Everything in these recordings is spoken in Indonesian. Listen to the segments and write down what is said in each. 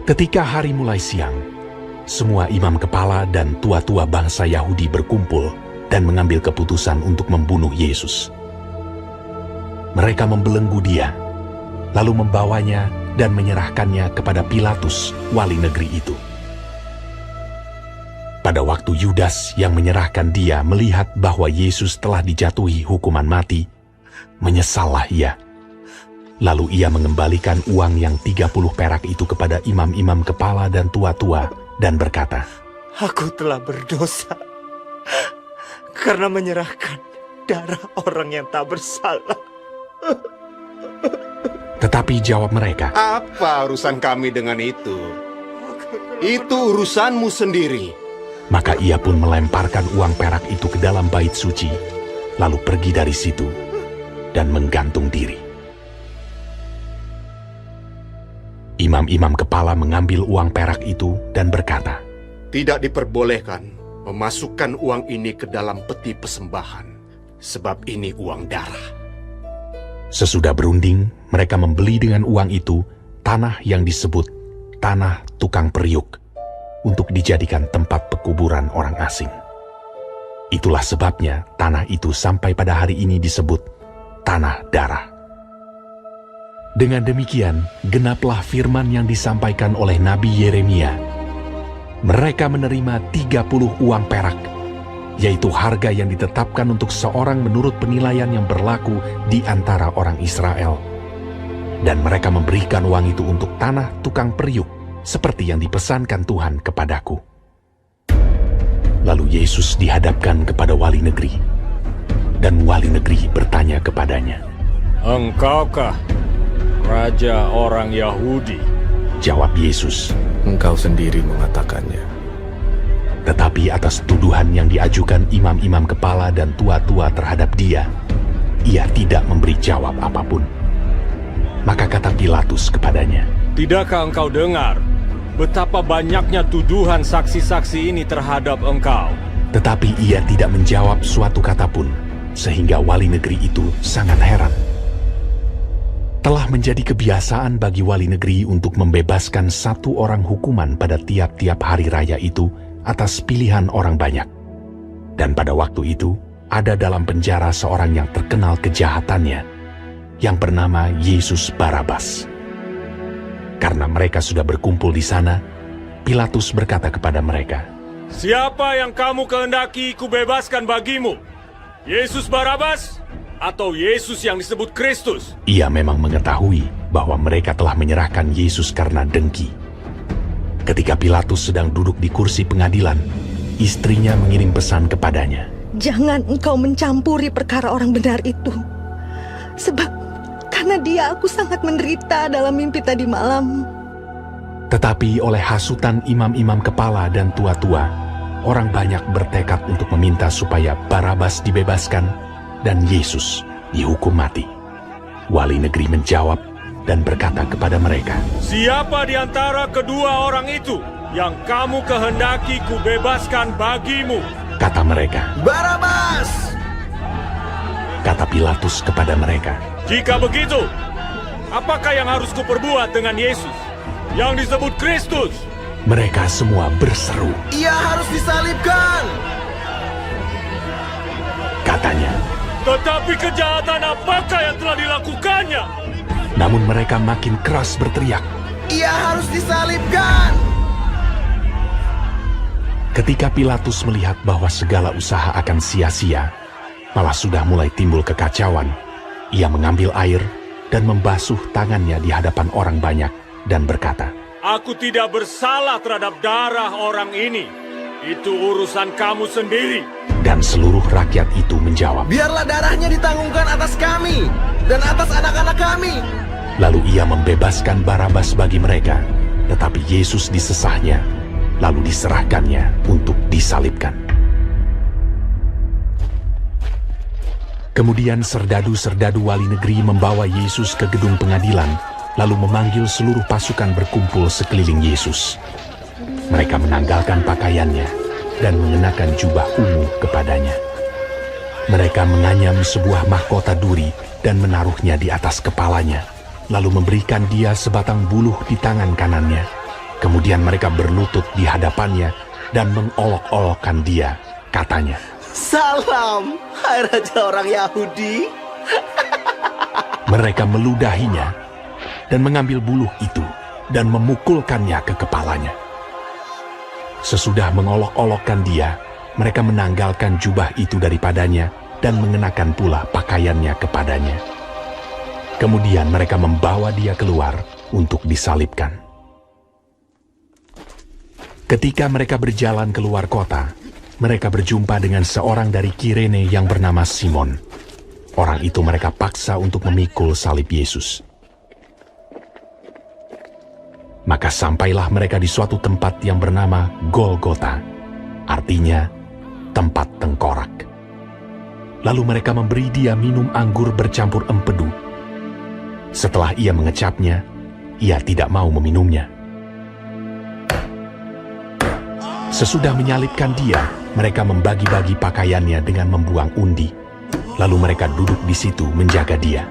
Ketika hari mulai siang, semua imam kepala dan tua-tua bangsa Yahudi berkumpul dan mengambil keputusan untuk membunuh Yesus. Mereka membelenggu dia, lalu membawanya dan menyerahkannya kepada Pilatus, wali negeri itu. Pada waktu Yudas yang menyerahkan dia melihat bahwa Yesus telah dijatuhi hukuman mati, menyesallah ia. Lalu ia mengembalikan uang yang 30 perak itu kepada imam-imam kepala dan tua-tua dan berkata, "Aku telah berdosa karena menyerahkan darah orang yang tak bersalah." Tetapi jawab mereka, "Apa urusan kami dengan itu? Itu urusanmu sendiri." Maka ia pun melemparkan uang perak itu ke dalam bait suci, lalu pergi dari situ dan menggantung diri. Imam-imam kepala mengambil uang perak itu dan berkata, "Tidak diperbolehkan memasukkan uang ini ke dalam peti persembahan, sebab ini uang darah." Sesudah berunding, mereka membeli dengan uang itu tanah yang disebut tanah tukang periuk untuk dijadikan tempat pekuburan orang asing. Itulah sebabnya tanah itu sampai pada hari ini disebut tanah darah. Dengan demikian, genaplah firman yang disampaikan oleh Nabi Yeremia. Mereka menerima 30 uang perak, yaitu harga yang ditetapkan untuk seorang menurut penilaian yang berlaku di antara orang Israel. Dan mereka memberikan uang itu untuk tanah tukang periuk, seperti yang dipesankan Tuhan kepadaku. Lalu Yesus dihadapkan kepada wali negeri, dan wali negeri bertanya kepadanya, "Engkaukah Raja orang Yahudi?" Jawab Yesus, "Engkau sendiri mengatakannya." tetapi atas tuduhan yang diajukan imam-imam kepala dan tua-tua terhadap dia, ia tidak memberi jawab apapun. Maka kata Pilatus kepadanya, "Tidakkah engkau dengar betapa banyaknya tuduhan saksi-saksi ini terhadap engkau?" Tetapi ia tidak menjawab suatu kata pun, sehingga wali negeri itu sangat heran. Telah menjadi kebiasaan bagi wali negeri untuk membebaskan satu orang hukuman pada tiap-tiap hari raya itu atas pilihan orang banyak. Dan pada waktu itu, ada dalam penjara seorang yang terkenal kejahatannya, yang bernama Yesus Barabas. Karena mereka sudah berkumpul di sana, Pilatus berkata kepada mereka, "Siapa yang kamu kehendaki kubebaskan bagimu? Yesus Barabas atau Yesus yang disebut Kristus?" Ia memang mengetahui bahwa mereka telah menyerahkan Yesus karena dengki. Ketika Pilatus sedang duduk di kursi pengadilan, istrinya mengirim pesan kepadanya, "Jangan engkau mencampuri perkara orang benar itu. Sebab karena dia aku sangat menderita dalam mimpi tadi malam." Tetapi oleh hasutan imam-imam kepala dan tua-tua, orang banyak bertekad untuk meminta supaya Barabas dibebaskan dan Yesus dihukum mati. Wali negeri menjawab dan berkata kepada mereka, "Siapa di antara kedua orang itu yang kamu kehendaki kubebaskan bagimu?" Kata mereka. "Barabas!" Kata Pilatus kepada mereka, "Jika begitu, apakah yang harus kuperbuat dengan Yesus yang disebut Kristus?" Mereka semua berseru, "Ia harus disalibkan!" katanya. "Tetapi kejahatan apakah yang telah dilakukannya?" Namun mereka makin keras berteriak, "Ia harus disalibkan!" Ketika Pilatus melihat bahwa segala usaha akan sia-sia, malah sudah mulai timbul kekacauan, ia mengambil air dan membasuh tangannya di hadapan orang banyak dan berkata, "Aku tidak bersalah terhadap darah orang ini. Itu urusan kamu sendiri." Dan seluruh rakyat itu menjawab, "Biarlah darahnya ditanggungan atas kami dan atas anak-anak kami." Lalu ia membebaskan Barabas bagi mereka, tetapi Yesus disesahnya, lalu diserahkannya untuk disalibkan. Kemudian serdadu-serdadu wali negeri membawa Yesus ke gedung pengadilan, lalu memanggil seluruh pasukan berkumpul sekeliling Yesus. Mereka menanggalkan pakaiannya dan mengenakan jubah ungu kepadanya. Mereka menganyam sebuah mahkota duri dan menaruhnya di atas kepalanya, lalu memberikan dia sebatang buluh di tangan kanannya, Kemudian mereka berlutut di hadapannya dan mengolok-olokkan dia, katanya, Salam, hai Raja orang Yahudi. mereka meludahinya dan mengambil buluh itu dan memukulkannya ke kepalanya. Sesudah mengolok-olokkan dia, mereka menanggalkan jubah itu daripadanya dan mengenakan pula pakaiannya kepadanya. Kemudian mereka membawa dia keluar untuk disalibkan. Ketika mereka berjalan keluar kota, mereka berjumpa dengan seorang dari Kirene yang bernama Simon. Orang itu mereka paksa untuk memikul salib Yesus. Maka sampailah mereka di suatu tempat yang bernama Golgota, artinya tempat tengkorak. Lalu mereka memberi dia minum anggur bercampur empedu. Setelah ia mengecapnya, ia tidak mau meminumnya. Sesudah menyalibkan dia, mereka membagi-bagi pakaiannya dengan membuang undi. Lalu mereka duduk di situ menjaga dia.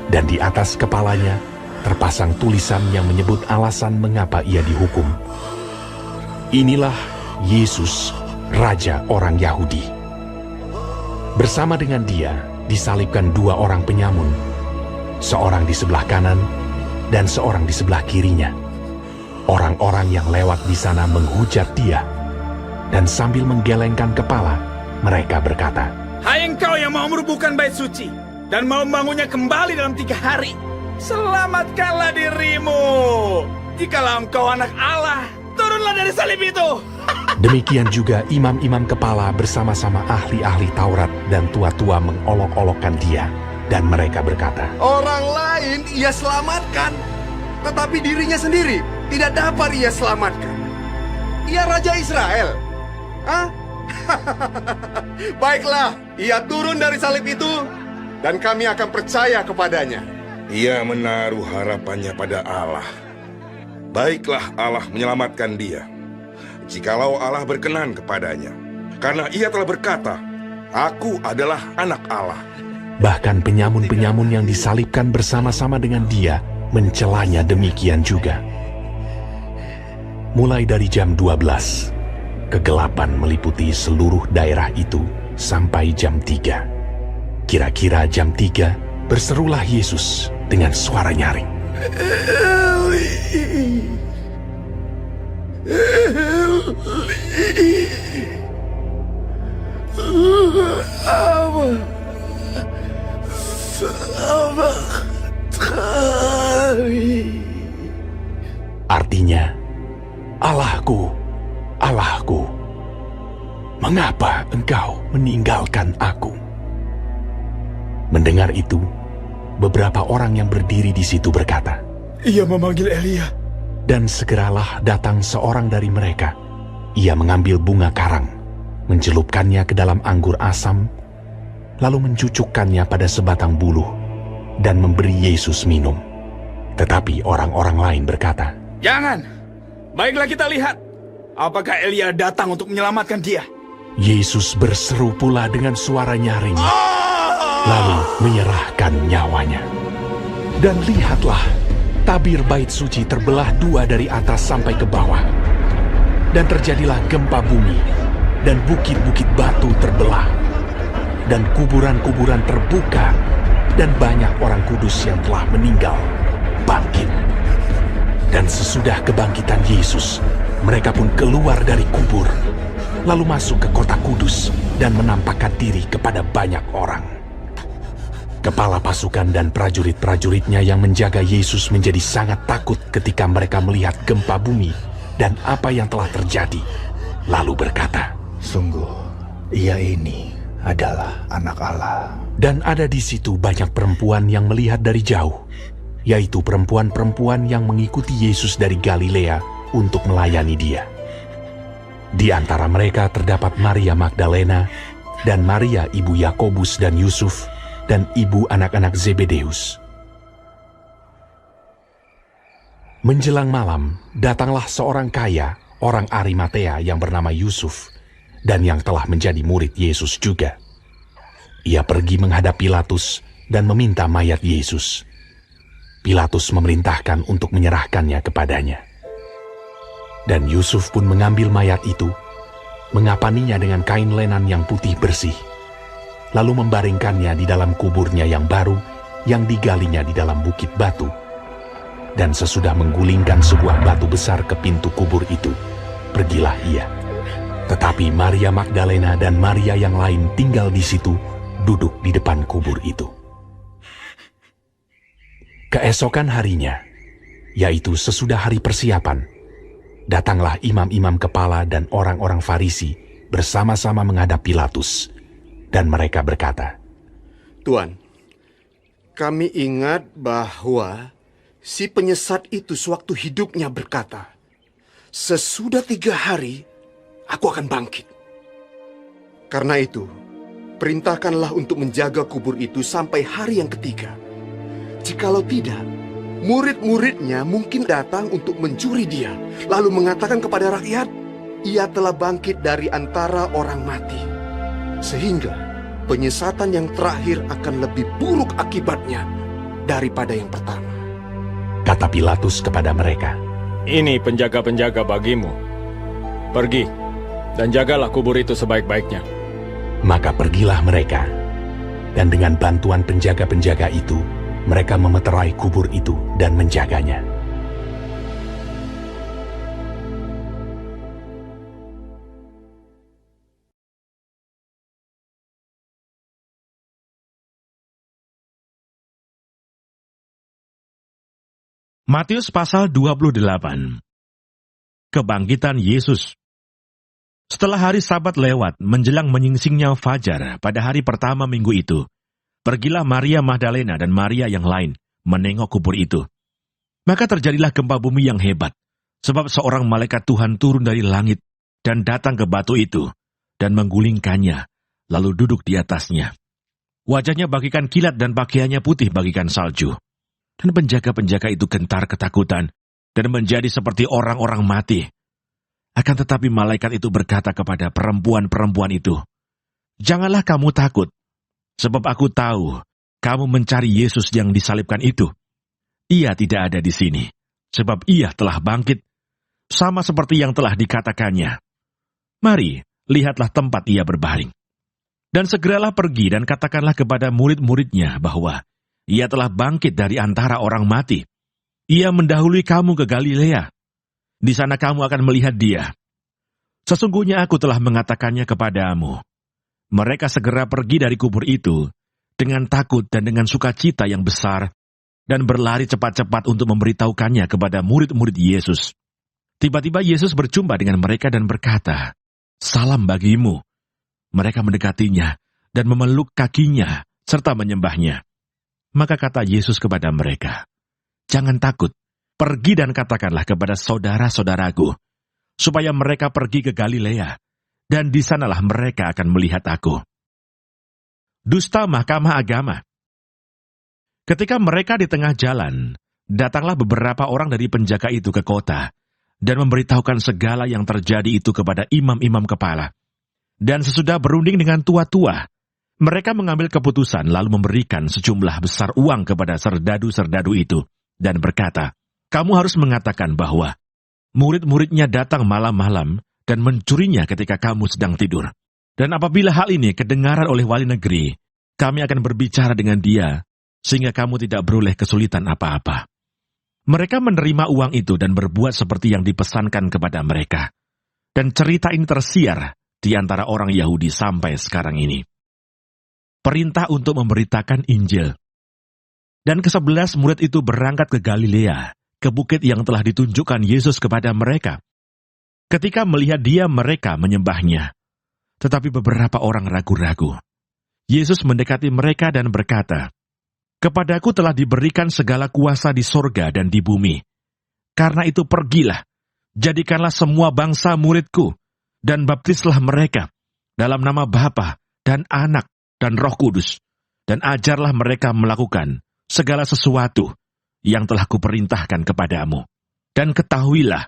Dan di atas kepalanya terpasang tulisan yang menyebut alasan mengapa ia dihukum. Inilah Yesus, Raja orang Yahudi. Bersama dengan dia disalibkan dua orang penyamun, seorang di sebelah kanan dan seorang di sebelah kirinya. Orang-orang yang lewat di sana menghujat dia, dan sambil menggelengkan kepala, mereka berkata, Hai engkau yang mau merubuhkan bait suci dan mau membangunnya kembali dalam 3 hari, selamatkanlah dirimu. Jikalau engkau anak Allah, turunlah dari salib itu. Demikian juga imam-imam kepala bersama-sama ahli-ahli Taurat dan tua-tua mengolok-olokkan dia, dan mereka berkata, Orang lain ia selamatkan, tetapi dirinya sendiri tidak dapat ia selamatkan. Ia Raja Israel. Hah? Baiklah, ia turun dari salib itu, dan kami akan percaya kepadanya. Ia menaruh harapannya pada Allah. Baiklah Allah menyelamatkan dia, jikalau Allah berkenan kepadanya. Karena ia telah berkata, Aku adalah anak Allah. bahkan penyamun-penyamun yang disalibkan bersama-sama dengan dia mencelanya demikian juga. Mulai dari jam 12, kegelapan meliputi seluruh daerah itu sampai jam 3. Kira-kira jam 3, berserulah Yesus dengan suara nyaring. Artinya, Allahku, Allahku, mengapa engkau meninggalkan aku? Mendengar itu, beberapa orang yang berdiri di situ berkata, Ia memanggil Elia. dan segeralah datang seorang dari mereka. Ia mengambil bunga karang, mencelupkannya ke dalam anggur asam, lalu mencucukkannya pada sebatang buluh, dan memberi Yesus minum. Tetapi orang-orang lain berkata, Jangan. Baiklah kita lihat, apakah Elia datang untuk menyelamatkan dia. Yesus berseru pula dengan suara nyaring, lalu menyerahkan nyawanya. Dan lihatlah, tabir bait suci terbelah 2 dari atas sampai ke bawah. Dan terjadilah gempa bumi, dan bukit-bukit batu terbelah. Dan kuburan-kuburan terbuka, dan banyak orang kudus yang telah meninggal bangkit. Dan sesudah kebangkitan Yesus, mereka pun keluar dari kubur, lalu masuk ke kota kudus dan menampakkan diri kepada banyak orang. Kepala pasukan dan prajurit-prajuritnya yang menjaga Yesus menjadi sangat takut ketika mereka melihat gempa bumi dan apa yang telah terjadi, lalu berkata, Sungguh, ia ini adalah anak Allah. Dan ada di situ banyak perempuan yang melihat dari jauh, yaitu perempuan-perempuan yang mengikuti Yesus dari Galilea untuk melayani dia. Di antara mereka terdapat Maria Magdalena dan Maria ibu Yakobus dan Yusuf dan ibu anak-anak Zebedeus. Menjelang malam, datanglah seorang kaya, orang Arimatea yang bernama Yusuf, dan yang telah menjadi murid Yesus juga. Ia pergi menghadap Pilatus dan meminta mayat Yesus. Pilatus memerintahkan untuk menyerahkannya kepadanya. Dan Yusuf pun mengambil mayat itu, mengapaninya dengan kain lenan yang putih bersih, lalu membaringkannya di dalam kuburnya yang baru yang digalinya di dalam bukit batu. Dan sesudah menggulingkan sebuah batu besar ke pintu kubur itu, pergilah ia. Tetapi Maria Magdalena dan Maria yang lain tinggal di situ, duduk di depan kubur itu. Keesokan harinya, yaitu sesudah hari persiapan, datanglah imam-imam kepala dan orang-orang Farisi bersama-sama menghadap Pilatus, dan mereka berkata, Tuan, kami ingat bahwa si penyesat itu sewaktu hidupnya berkata, sesudah 3 hari, aku akan bangkit. Karena itu, perintahkanlah untuk menjaga kubur itu sampai hari yang ketiga. Jikalau tidak, murid-muridnya mungkin datang untuk mencuri dia, lalu mengatakan kepada rakyat, ia telah bangkit dari antara orang mati. Sehingga penyesatan yang terakhir akan lebih buruk akibatnya daripada yang pertama. Kata Pilatus kepada mereka, Ini penjaga-penjaga bagimu. Pergi dan jagalah kubur itu sebaik-baiknya. Maka pergilah mereka, dan dengan bantuan penjaga-penjaga itu, mereka memeterai kubur itu dan menjaganya. Matius pasal 28. Kebangkitan Yesus. Setelah hari Sabat lewat, menjelang menyingsingnya fajar pada hari pertama minggu itu, pergilah Maria Magdalena dan Maria yang lain menengok kubur itu. Maka terjadilah gempa bumi yang hebat, sebab seorang malaikat Tuhan turun dari langit dan datang ke batu itu, dan menggulingkannya, lalu duduk di atasnya. Wajahnya bagikan kilat dan pakaiannya putih bagikan salju. Dan penjaga-penjaga itu gentar ketakutan dan menjadi seperti orang-orang mati. Akan tetapi malaikat itu berkata kepada perempuan-perempuan itu, Janganlah kamu takut, sebab aku tahu kamu mencari Yesus yang disalibkan itu. Ia tidak ada di sini, sebab ia telah bangkit, sama seperti yang telah dikatakannya. Mari, lihatlah tempat ia berbaring. Dan segeralah pergi dan katakanlah kepada murid-muridnya bahwa ia telah bangkit dari antara orang mati. Ia mendahului kamu ke Galilea. Di sana kamu akan melihat dia. Sesungguhnya aku telah mengatakannya kepadamu. Mereka segera pergi dari kubur itu, dengan takut dan dengan sukacita yang besar, dan berlari cepat-cepat untuk memberitahukannya kepada murid-murid Yesus. Tiba-tiba Yesus berjumpa dengan mereka dan berkata, Salam bagimu. Mereka mendekatinya dan memeluk kakinya, serta menyembahnya. Maka kata Yesus kepada mereka, Jangan takut, pergi dan katakanlah kepada saudara-saudaraku, supaya mereka pergi ke Galilea, dan di sanalah mereka akan melihat aku. Dusta Mahkamah Agama. Ketika mereka di tengah jalan, datanglah beberapa orang dari penjaga itu ke kota, dan memberitahukan segala yang terjadi itu kepada imam-imam kepala. Dan sesudah berunding dengan tua-tua, mereka mengambil keputusan lalu memberikan sejumlah besar uang kepada serdadu-serdadu itu, dan berkata, Kamu harus mengatakan bahwa murid-muridnya datang malam-malam dan mencurinya ketika kamu sedang tidur. Dan apabila hal ini kedengaran oleh wali negeri, kami akan berbicara dengan dia, sehingga kamu tidak beroleh kesulitan apa-apa. Mereka menerima uang itu dan berbuat seperti yang dipesankan kepada mereka. Dan cerita ini tersiar di antara orang Yahudi sampai sekarang ini. Perintah untuk memberitakan Injil. Dan ke-11 murid itu berangkat ke Galilea, ke bukit yang telah ditunjukkan Yesus kepada mereka. Ketika melihat dia, mereka menyembahnya. Tetapi beberapa orang ragu-ragu. Yesus mendekati mereka dan berkata, Kepadaku telah diberikan segala kuasa di sorga dan di bumi. Karena itu pergilah, jadikanlah semua bangsa muridku, dan baptislah mereka dalam nama Bapa dan Anak dan Roh Kudus, dan ajarlah mereka melakukan segala sesuatu yang telah kuperintahkan kepadamu. Dan ketahuilah,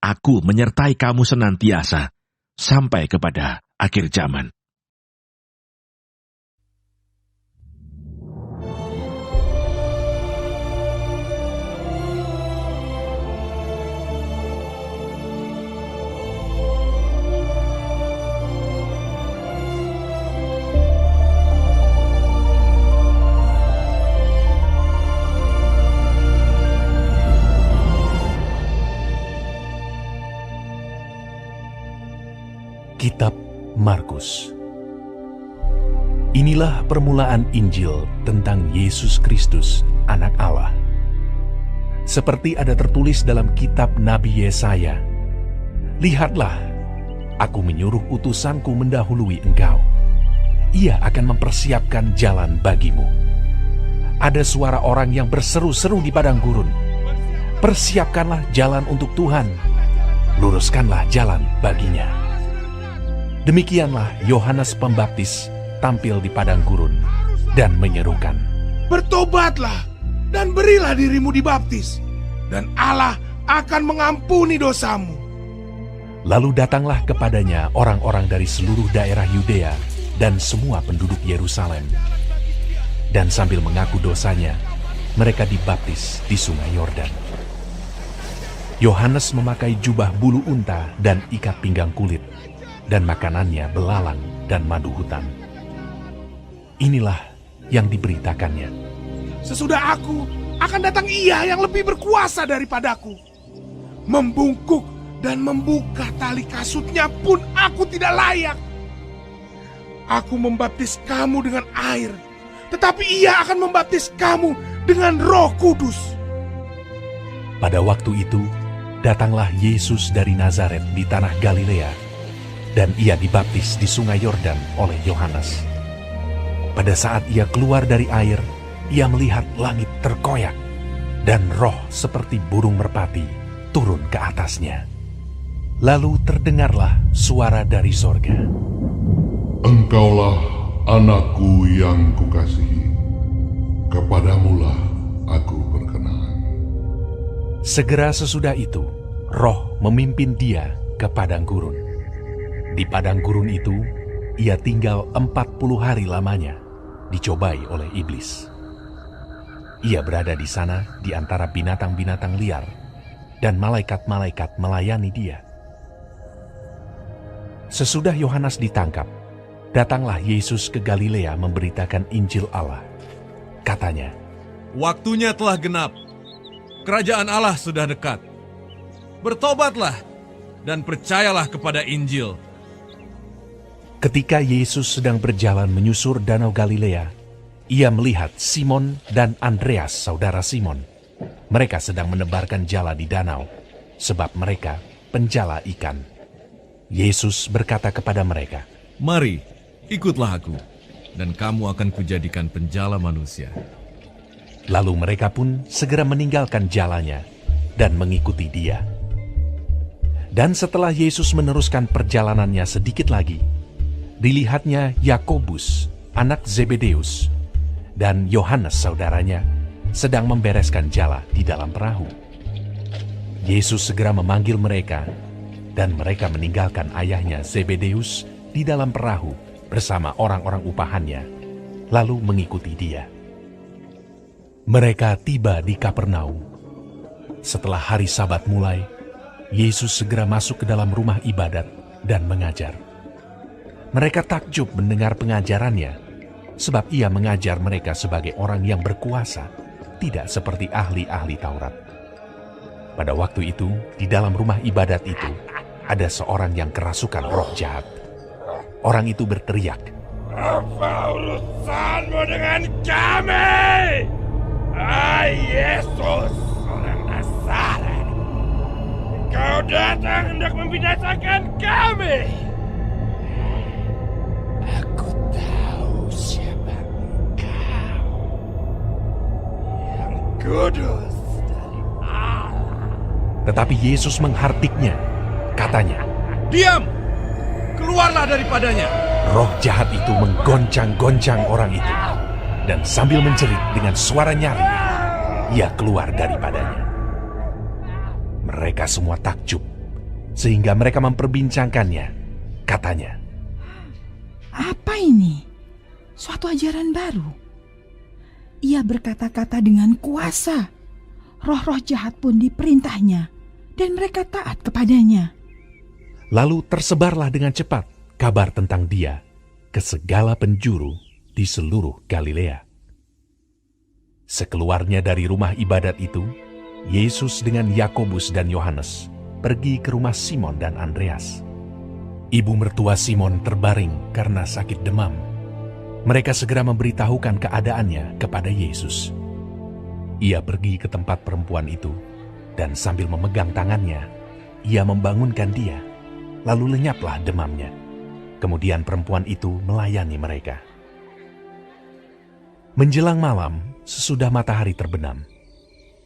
aku menyertai kamu senantiasa sampai kepada akhir zaman. Markus. Inilah permulaan Injil tentang Yesus Kristus, Anak Allah. Seperti ada tertulis dalam kitab Nabi Yesaya, "Lihatlah, aku menyuruh utusanku mendahului engkau. Ia akan mempersiapkan jalan bagimu." Ada suara orang yang berseru-seru di padang gurun, "Persiapkanlah jalan untuk Tuhan, luruskanlah jalan baginya." Demikianlah Yohanes Pembaptis tampil di padang gurun dan menyerukan, "Bertobatlah dan berilah dirimu dibaptis, dan Allah akan mengampuni dosamu." Lalu datanglah kepadanya orang-orang dari seluruh daerah Yudea dan semua penduduk Yerusalem. Dan sambil mengaku dosanya, mereka dibaptis di sungai Yordan. Yohanes memakai jubah bulu unta dan ikat pinggang kulit, dan makanannya belalang dan madu hutan. Inilah yang diberitakannya. "Sesudah aku, akan datang Ia yang lebih berkuasa daripadaku. Membungkuk dan membuka tali kasutnya pun aku tidak layak. Aku membaptis kamu dengan air, tetapi Ia akan membaptis kamu dengan Roh Kudus." Pada waktu itu, datanglah Yesus dari Nazaret di tanah Galilea, dan Ia dibaptis di sungai Yordan oleh Yohanes. Pada saat Ia keluar dari air, Ia melihat langit terkoyak, dan roh seperti burung merpati turun ke atasnya. Lalu terdengarlah suara dari sorga, "Engkaulah anakku yang kukasihi, kepadamulah aku berkenan." Segera sesudah itu, roh memimpin Dia ke padang gurun. Di padang gurun itu, Ia tinggal 40 hari lamanya, dicobai oleh iblis. Ia berada di sana di antara binatang-binatang liar, dan malaikat-malaikat melayani Dia. Sesudah Yohanes ditangkap, datanglah Yesus ke Galilea memberitakan Injil Allah. Katanya, "Waktunya telah genap. Kerajaan Allah sudah dekat. Bertobatlah dan percayalah kepada Injil." Ketika Yesus sedang berjalan menyusur danau Galilea, Ia melihat Simon dan Andreas, saudara Simon. Mereka sedang menebarkan jala di danau, sebab mereka penjala ikan. Yesus berkata kepada mereka, "Mari, ikutlah aku, dan kamu akan kujadikan penjala manusia." Lalu mereka pun segera meninggalkan jalannya dan mengikuti Dia. Dan setelah Yesus meneruskan perjalanannya sedikit lagi, dilihatnya Yakobus, anak Zebedeus, dan Yohanes saudaranya sedang membereskan jala di dalam perahu. Yesus segera memanggil mereka, dan mereka meninggalkan ayahnya Zebedeus di dalam perahu bersama orang-orang upahannya, lalu mengikuti Dia. Mereka tiba di Kapernaum. Setelah hari Sabat mulai, Yesus segera masuk ke dalam rumah ibadat dan mengajar. Mereka takjub mendengar pengajarannya, sebab Ia mengajar mereka sebagai orang yang berkuasa, tidak seperti ahli-ahli Taurat. Pada waktu itu, di dalam rumah ibadat itu, ada seorang yang kerasukan roh jahat. Orang itu berteriak, "Apa urusanmu dengan kami? Hai Yesus, orang Nazaret. Kau datang hendak membinasakan kami. Aku tahu siapa engkau, yang kudus dari Allah." Tetapi Yesus menghartiknya, katanya, "Diam! Keluarlah daripadanya!" Roh jahat itu menggoncang-goncang orang itu, dan sambil menjerit dengan suara nyaring, ia keluar daripadanya. Mereka semua takjub, sehingga mereka memperbincangkannya. Katanya, "Apa ini? Suatu ajaran baru. Ia berkata-kata dengan kuasa. Roh-roh jahat pun diperintahnya, dan mereka taat kepadanya." Lalu tersebarlah dengan cepat kabar tentang Dia ke segala penjuru di seluruh Galilea. Sekeluarnya dari rumah ibadat itu, Yesus dengan Yakobus dan Yohanes pergi ke rumah Simon dan Andreas. Ibu mertua Simon terbaring karena sakit demam. Mereka segera memberitahukan keadaannya kepada Yesus. Ia pergi ke tempat perempuan itu, dan sambil memegang tangannya, ia membangunkan dia, lalu lenyaplah demamnya. Kemudian perempuan itu melayani mereka. Menjelang malam, sesudah matahari terbenam,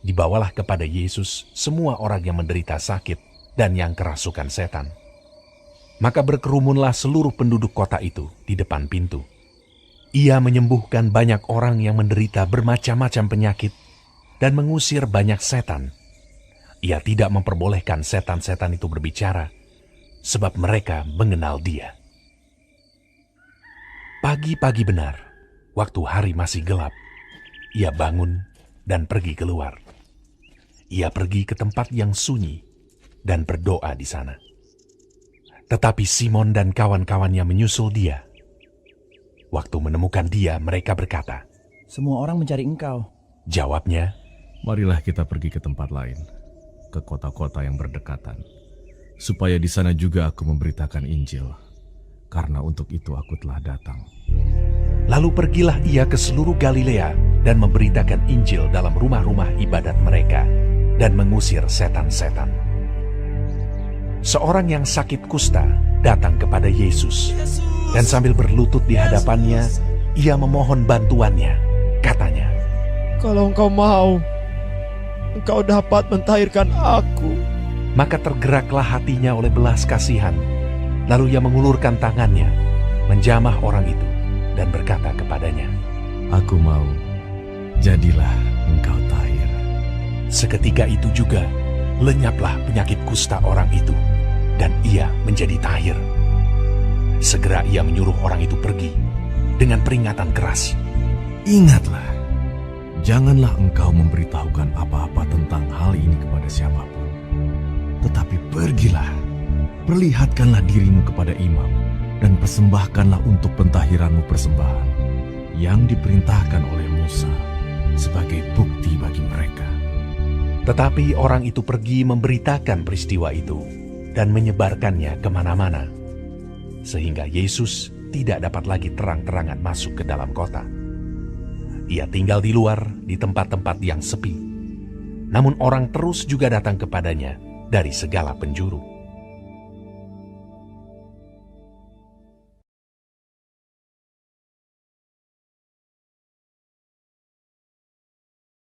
dibawalah kepada Yesus semua orang yang menderita sakit dan yang kerasukan setan. Maka berkerumunlah seluruh penduduk kota itu di depan pintu. Ia menyembuhkan banyak orang yang menderita bermacam-macam penyakit dan mengusir banyak setan. Ia tidak memperbolehkan setan-setan itu berbicara, sebab mereka mengenal dia. Pagi-pagi benar, waktu hari masih gelap, ia bangun dan pergi keluar. Ia pergi ke tempat yang sunyi dan berdoa di sana. Tetapi Simon dan kawan-kawannya menyusul dia. Waktu menemukan dia, mereka berkata, "Semua orang mencari engkau." Jawabnya, "Marilah kita pergi ke tempat lain, ke kota-kota yang berdekatan, supaya di sana juga aku memberitakan Injil, karena untuk itu aku telah datang." Lalu pergilah ia ke seluruh Galilea dan memberitakan Injil dalam rumah-rumah ibadat mereka dan mengusir setan-setan. Seorang yang sakit kusta datang kepada Yesus, dan sambil berlutut di hadapannya, ia memohon bantuannya. Katanya, "Kalau engkau mau, engkau dapat mentahirkan aku." Maka tergeraklah hatinya oleh belas kasihan. Lalu ia mengulurkan tangannya, menjamah orang itu, dan berkata kepadanya, "Aku mau, jadilah engkau tahir." Seketika itu juga, lenyaplah penyakit kusta orang itu, dan ia menjadi tahir. Segera ia menyuruh orang itu pergi dengan peringatan keras. "Ingatlah, janganlah engkau memberitahukan apa-apa tentang hal ini kepada siapapun. Tetapi pergilah, perlihatkanlah dirimu kepada imam, dan persembahkanlah untuk pentahiranmu persembahan yang diperintahkan oleh Musa sebagai bukti bagi mereka." Tetapi orang itu pergi memberitakan peristiwa itu dan menyebarkannya kemana-mana, sehingga Yesus tidak dapat lagi terang-terangan masuk ke dalam kota. Ia tinggal di luar di tempat-tempat yang sepi. Namun orang terus juga datang kepadanya dari segala penjuru.